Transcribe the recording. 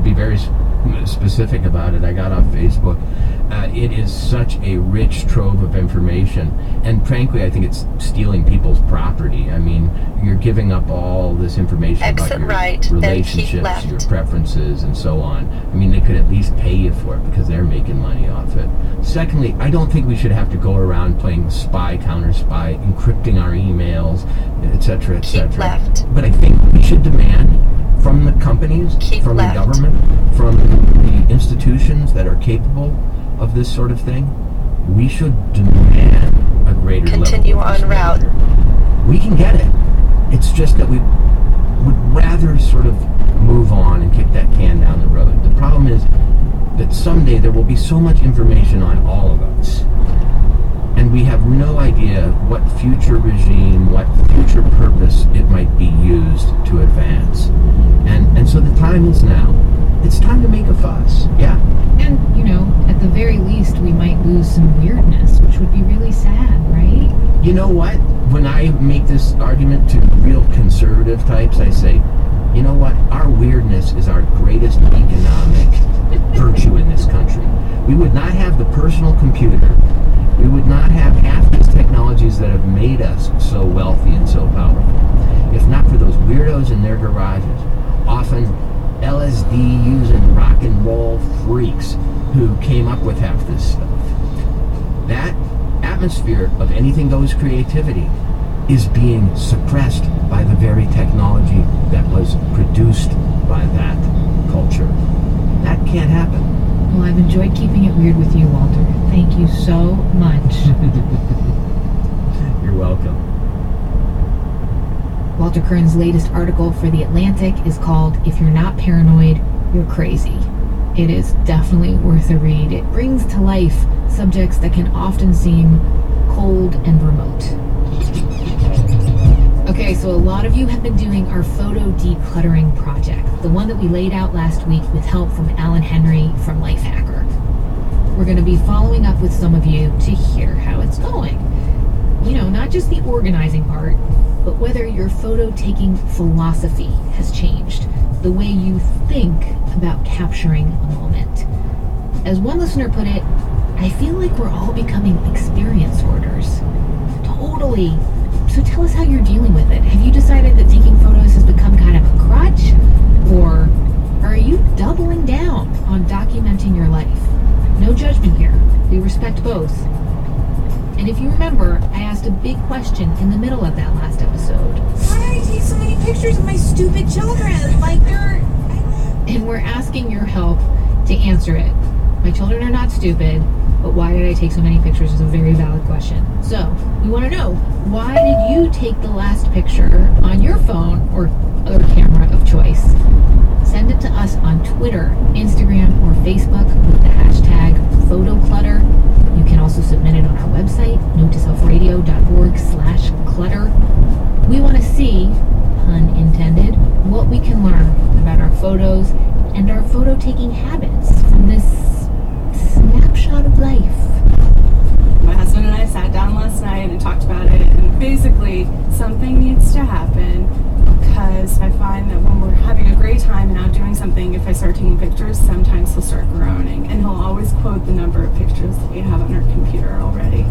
be very specific about it. I got off Facebook. It is such a rich trove of information, and frankly, I think it's stealing people's property. I mean, you're giving up all this information about your relationships, your preferences, and so on. I mean, they could at least pay you for it because they're making money off it. Secondly, I don't think we should have to go around playing spy, counter-spy, encrypting our emails, etc., etc. But I think we should demand from the companies, from the government, from the institutions that are capable of this sort of thing, we should demand a greater level. Continue on route. We can get it. It's just that we would rather sort of move on and kick that can down the road. The problem is that someday there will be so much information on all of us, and we have no idea what future regime, what future purpose it might be used to advance. And so the time is now. It's time to make a fuss. Yeah. And, you know, at the very least, we might lose some weirdness, which would be really sad, right? You know what? When I make this argument to real conservative types, I say, you know what? Our weirdness is our greatest economic virtue in this country. We would not have the personal computer. We would not have half these technologies that have made us so wealthy and so powerful if not for those weirdos in their garages, often LSD using rock and roll freaks who came up with half this stuff. That atmosphere of anything goes creativity is being suppressed by the very technology that was produced by that culture. That can't happen. Well, I've enjoyed keeping it weird with you, Walter. Thank you so much. You're welcome. Walter Kern's latest article for The Atlantic is called "If You're Not Paranoid, You're Crazy." It is definitely worth a read. It brings to life subjects that can often seem cold and remote. Okay, so a lot of you have been doing our photo decluttering project, the one that we laid out last week with help from Alan Henry from Lifehacker. We're going to be following up with some of you to hear how it's going. You know, not just the organizing part, but whether your photo-taking philosophy has changed, the way you think about capturing a moment. As one listener put it, I feel like we're all becoming experience hoarders. Totally. So tell us how you're dealing with it. Have you decided that taking photos has become kind of a crutch? Or are you doubling down on documenting your life? No judgment here. We respect both. And if you remember, I asked a big question in the middle of that last episode. Why do I take so many pictures of my stupid children? Like they're... And we're asking your help to answer it. My children are not stupid, but why did I take so many pictures is a very valid question. So, we want to know, why did you take the last picture on your phone or other camera of choice? Send it to us on Twitter, Instagram, or Facebook with the hashtag PhotoClutter. You can also submit it on our website, notetoselfradio.org/clutter. We want to see, pun intended, what we can learn about our photos and our photo-taking habits from this snapshot of life. My husband and I sat down last night and talked about it, and basically something needs to happen because I find that when we're having a great time and out doing something, if I start taking pictures, sometimes he'll start groaning, and he'll always quote the number of pictures that we have on our computer already.